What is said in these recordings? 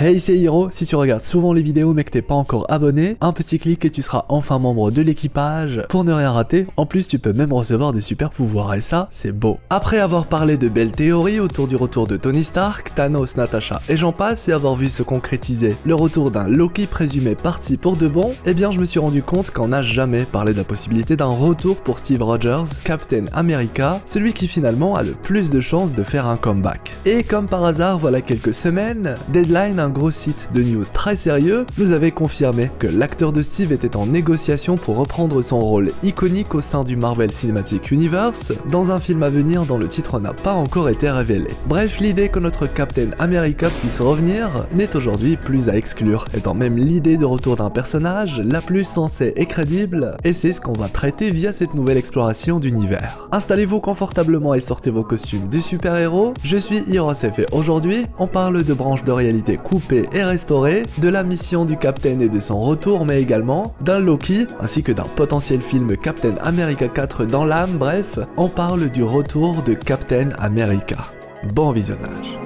Hey, c'est Hiro, si tu regardes souvent les vidéos mais que t'es pas encore abonné, un petit clic et tu seras enfin membre de l'équipage. Pour ne rien rater, en plus tu peux même recevoir des super pouvoirs et ça, c'est beau. Après avoir parlé de belles théories autour du retour de Tony Stark, Thanos, Natasha et j'en passe et avoir vu se concrétiser le retour d'un Loki présumé parti pour de bon, eh bien je me suis rendu compte qu'on n'a jamais parlé de la possibilité d'un retour pour Steve Rogers, Captain America, celui qui finalement a le plus de chances de faire un comeback. Et comme par hasard, voilà quelques semaines, Deadline, un gros site de news très sérieux, nous avait confirmé que l'acteur de Steve était en négociation pour reprendre son rôle iconique au sein du Marvel Cinematic Universe, dans un film à venir dont le titre n'a pas encore été révélé. Bref, l'idée que notre Captain America puisse revenir n'est aujourd'hui plus à exclure, étant même l'idée de retour d'un personnage la plus sensée et crédible, et c'est ce qu'on va traiter via cette nouvelle exploration d'univers. Installez-vous confortablement et sortez vos costumes de super-héros, je suis HiroSF et aujourd'hui, on parle de branches de réalité coupée et restaurée, de la mission du Captain et de son retour, mais également d'un Loki, ainsi que d'un potentiel film Captain America 4 dans l'âme, bref, on parle du retour de Captain America. Bon visionnage.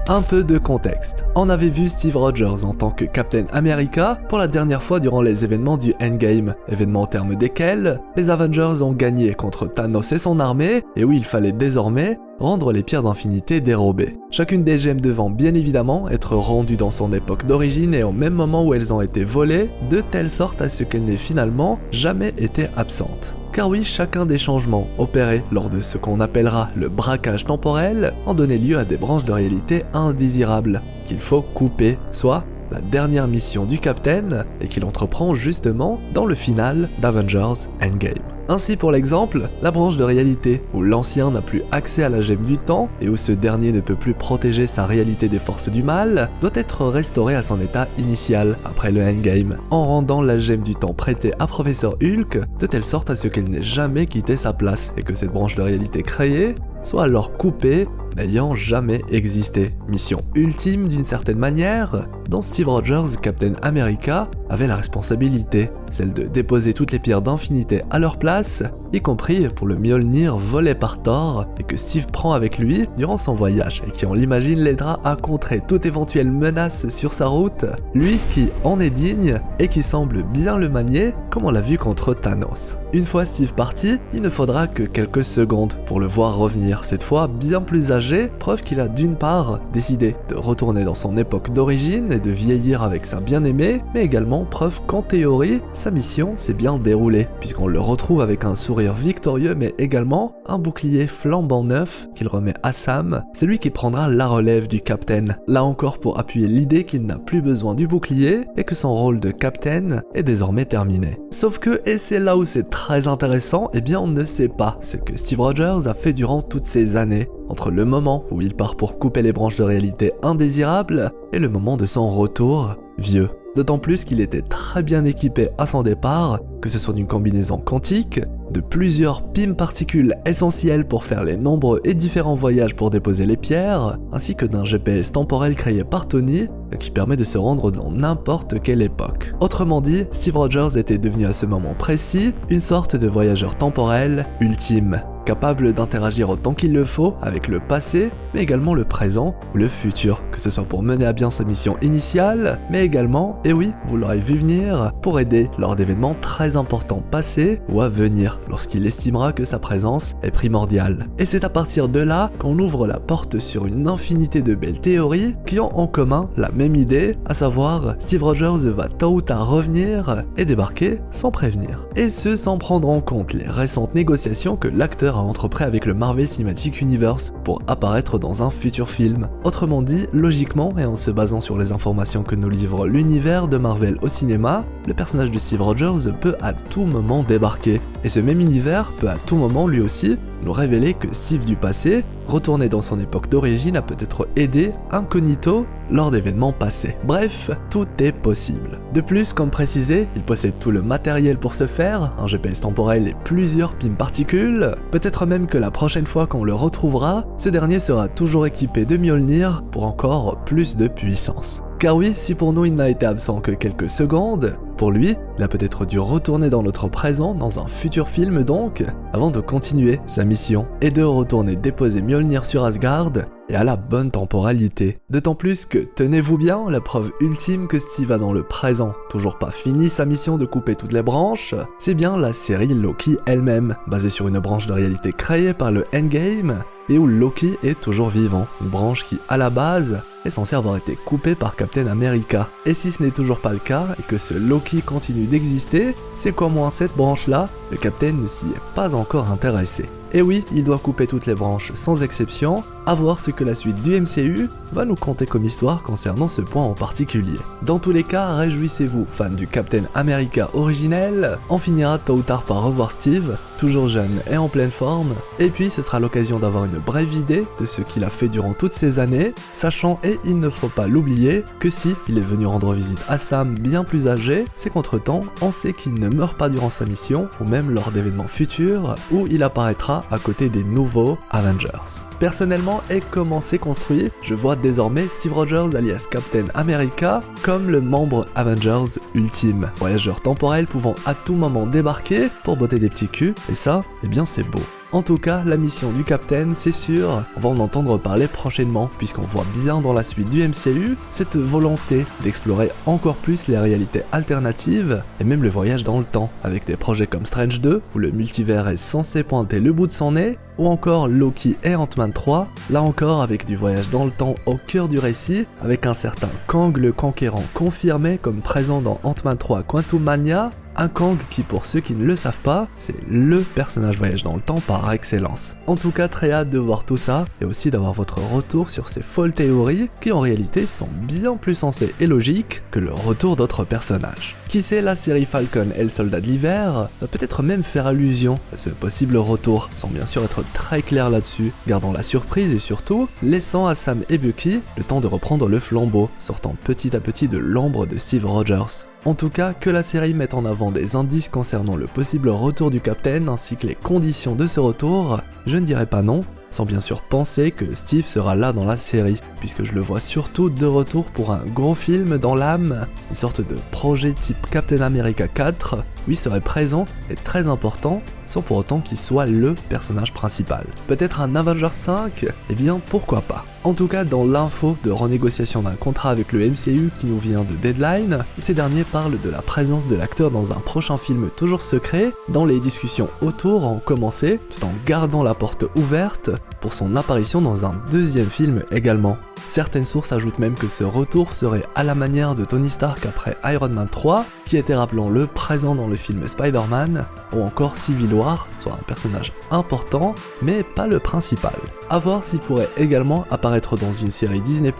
Un peu de contexte. On avait vu Steve Rogers en tant que Captain America pour la dernière fois durant les événements du Endgame, événements au terme desquels les Avengers ont gagné contre Thanos et son armée, et où il fallait désormais rendre les pierres d'infinité dérobées. Chacune des gemmes devant bien évidemment être rendues dans son époque d'origine et au même moment où elles ont été volées, de telle sorte à ce qu'elles n'aient finalement jamais été absentes. Car oui, chacun des changements opérés lors de ce qu'on appellera le braquage temporel ont donné lieu à des branches de réalité indésirables qu'il faut couper, soit la dernière mission du Captain et qu'il entreprend justement dans le final d'Avengers Endgame. Ainsi pour l'exemple, la branche de réalité où l'ancien n'a plus accès à la gemme du temps et où ce dernier ne peut plus protéger sa réalité des forces du mal, doit être restaurée à son état initial après le Endgame, en rendant la gemme du temps prêtée à Professeur Hulk de telle sorte à ce qu'elle n'ait jamais quitté sa place et que cette branche de réalité créée soit alors coupée, n'ayant jamais existé. Mission ultime d'une certaine manière, dont Steve Rogers, Captain America, avait la responsabilité, celle de déposer toutes les pierres d'infinité à leur place, y compris pour le Mjolnir volé par Thor et que Steve prend avec lui durant son voyage et qui on l'imagine l'aidera à contrer toute éventuelle menace sur sa route, lui qui en est digne et qui semble bien le manier comme on l'a vu contre Thanos. Une fois Steve parti, il ne faudra que quelques secondes pour le voir revenir, cette fois bien plus âgé, preuve qu'il a d'une part décidé de retourner dans son époque d'origine et de vieillir avec sa bien-aimée, mais également preuve qu'en théorie, sa mission s'est bien déroulée, puisqu'on le retrouve avec un sourire victorieux mais également un bouclier flambant neuf qu'il remet à Sam, celui qui prendra la relève du Captain, là encore pour appuyer l'idée qu'il n'a plus besoin du bouclier et que son rôle de Captain est désormais terminé. Sauf que, et c'est là où c'est très intéressant, eh bien on ne sait pas ce que Steve Rogers a fait durant toutes ces années, entre le moment où il part pour couper les branches de réalité indésirables et le moment de son retour vieux. D'autant plus qu'il était très bien équipé à son départ, que ce soit d'une combinaison quantique, de plusieurs PIM particules essentielles pour faire les nombreux et différents voyages pour déposer les pierres, ainsi que d'un GPS temporel créé par Tony, qui permet de se rendre dans n'importe quelle époque. Autrement dit, Steve Rogers était devenu à ce moment précis une sorte de voyageur temporel ultime, capable d'interagir autant qu'il le faut avec le passé, mais également le présent ou le futur, que ce soit pour mener à bien sa mission initiale, mais également, et oui, vous l'aurez vu venir, pour aider lors d'événements très importants passés ou à venir, lorsqu'il estimera que sa présence est primordiale. Et c'est à partir de là qu'on ouvre la porte sur une infinité de belles théories qui ont en commun la même idée, à savoir Steve Rogers va tôt ou tard revenir et débarquer sans prévenir. Et ce sans prendre en compte les récentes négociations que l'acteur a entrepris avec le Marvel Cinematic Universe pour apparaître dans un futur film. Autrement dit, logiquement et en se basant sur les informations que nous livre l'univers de Marvel au cinéma, le personnage de Steve Rogers peut à tout moment débarquer, et ce même univers peut à tout moment lui aussi nous révéler que Steve du passé, retourné dans son époque d'origine, a peut-être aidé incognito lors d'événements passés. Bref, tout est possible. De plus, comme précisé, il possède tout le matériel pour ce faire, un GPS temporel et plusieurs pimes particules, peut-être même que la prochaine fois qu'on le retrouvera, ce dernier sera toujours équipé de Mjolnir pour encore plus de puissance. Car oui, si pour nous il n'a été absent que quelques secondes, pour lui, il a peut-être dû retourner dans notre présent, dans un futur film donc, avant de continuer sa mission, et de retourner déposer Mjolnir sur Asgard, et à la bonne temporalité. D'autant plus que, tenez-vous bien, la preuve ultime que Steve a dans le présent toujours pas fini sa mission de couper toutes les branches, c'est bien la série Loki elle-même, basée sur une branche de réalité créée par le Endgame, et où Loki est toujours vivant, une branche qui, à la base, est censée avoir été coupée par Captain America. Et si ce n'est toujours pas le cas, et que ce Loki continue d'exister, c'est qu'au moins cette branche-là, le Captain ne s'y est pas encore intéressé. Et oui, il doit couper toutes les branches sans exception, à voir ce que la suite du MCU va nous conter comme histoire concernant ce point en particulier. Dans tous les cas, réjouissez-vous, fans du Captain America originel, on finira tôt ou tard par revoir Steve, toujours jeune et en pleine forme, et puis ce sera l'occasion d'avoir une brève idée de ce qu'il a fait durant toutes ces années, sachant, et il ne faut pas l'oublier, que si il est venu rendre visite à Sam bien plus âgé, c'est qu'entre-temps, on sait qu'il ne meurt pas durant sa mission, ou même lors d'événements futurs, où il apparaîtra à côté des nouveaux Avengers. Personnellement, et comment c'est construit, je vois désormais Steve Rogers alias Captain America comme le membre Avengers ultime, voyageur temporel pouvant à tout moment débarquer pour botter des petits culs, et ça, eh bien c'est beau. En tout cas, la mission du Captain, c'est sûr, on va en entendre parler prochainement, puisqu'on voit bien dans la suite du MCU cette volonté d'explorer encore plus les réalités alternatives, et même le voyage dans le temps, avec des projets comme Strange 2, où le multivers est censé pointer le bout de son nez, ou encore Loki et Ant-Man 3, là encore avec du voyage dans le temps au cœur du récit, avec un certain Kang le Conquérant confirmé comme présent dans Ant-Man 3 Quantumania, un Kang qui, pour ceux qui ne le savent pas, c'est LE personnage voyage dans le temps par excellence. En tout cas, très hâte de voir tout ça, et aussi d'avoir votre retour sur ces folles théories qui en réalité sont bien plus sensées et logiques que le retour d'autres personnages. Qui sait, la série Falcon et le Soldat de l'Hiver va peut-être même faire allusion à ce possible retour, sans bien sûr être très clair là-dessus, gardant la surprise et surtout laissant à Sam et Bucky le temps de reprendre le flambeau, sortant petit à petit de l'ombre de Steve Rogers. En tout cas, que la série mette en avant des indices concernant le possible retour du Captain ainsi que les conditions de ce retour, je ne dirais pas non, sans bien sûr penser que Steve sera là dans la série, puisque je le vois surtout de retour pour un gros film dans l'âme, une sorte de projet type Captain America 4, où il serait présent et très important, sans pour autant qu'il soit le personnage principal. Peut-être un Avengers 5 ? Eh bien pourquoi pas. En tout cas, dans l'info de renégociation d'un contrat avec le MCU qui nous vient de Deadline, ces derniers parlent de la présence de l'acteur dans un prochain film toujours secret, dont les discussions autour ont commencé, tout en gardant la porte ouverte pour son apparition dans un deuxième film également. Certaines sources ajoutent même que ce retour serait à la manière de Tony Stark après Iron Man 3, qui était, rappelons-le, présent dans le film Spider-Man, ou encore Civil War, soit un personnage important, mais pas le principal. A voir s'il pourrait également apparaître dans une série Disney+,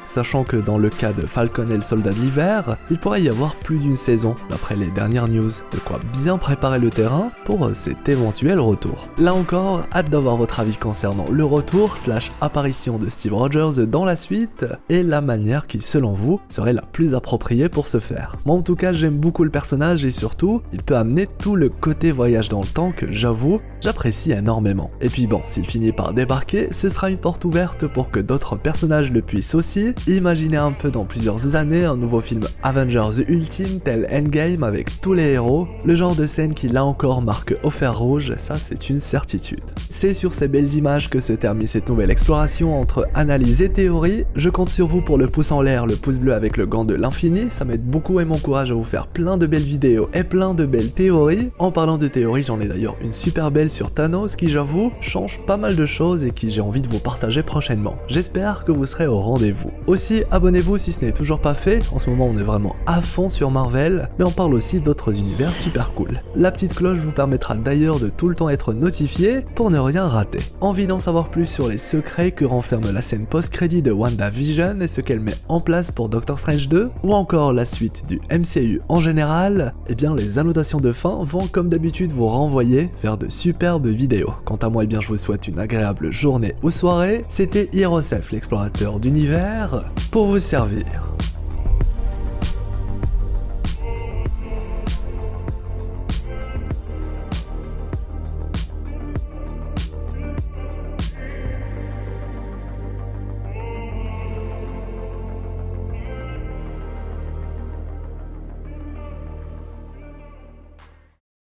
sachant que dans le cas de Falcon et le Soldat de l'Hiver, il pourrait y avoir plus d'une saison, d'après les dernières news, de quoi bien préparer le terrain pour cet éventuel retour. Là encore, hâte d'avoir votre avis concernant le retour / apparition de Steve Rogers dans la suite, et la manière qui, selon vous, serait la plus appropriée pour ce faire. Moi en tout cas, j'aime beaucoup le personnage et surtout, il peut amener tout le côté voyage dans le temps que j'avoue, j'apprécie énormément. Et puis bon, s'il finit par débarquer, ce sera une porte ouverte pour que d'autres personnages le puissent aussi. Imaginez un peu dans plusieurs années un nouveau film Avengers Ultime tel Endgame avec tous les héros, le genre de scène qui là encore marque au fer rouge, ça c'est une certitude. C'est sur ces belles images que se termine cette nouvelle exploration entre analyse et théorie. Je compte sur vous pour le pouce en l'air, le pouce bleu avec le gant de l'infini, ça m'aide beaucoup et m'encourage à vous faire plein de belles vidéos et plein de belles théories. En parlant de théories, j'en ai d'ailleurs une super belle sur Thanos qui, j'avoue, change pas mal de choses et qui j'ai envie de vous partager prochainement. J'espère que vous serez au rendez-vous. Aussi, abonnez-vous si ce n'est toujours pas fait, en ce moment on est vraiment à fond sur Marvel, mais on parle aussi d'autres univers super cool. La petite cloche vous permettra d'ailleurs de tout le temps être notifié pour ne rien rater. Envie d'en savoir savoir plus sur les secrets que renferme la scène post-crédit de WandaVision et ce qu'elle met en place pour Doctor Strange 2, ou encore la suite du MCU en général, eh bien les annotations de fin vont comme d'habitude vous renvoyer vers de superbes vidéos. Quant à moi, eh bien je vous souhaite une agréable journée ou soirée. C'était Hirosef, l'explorateur d'univers, pour vous servir.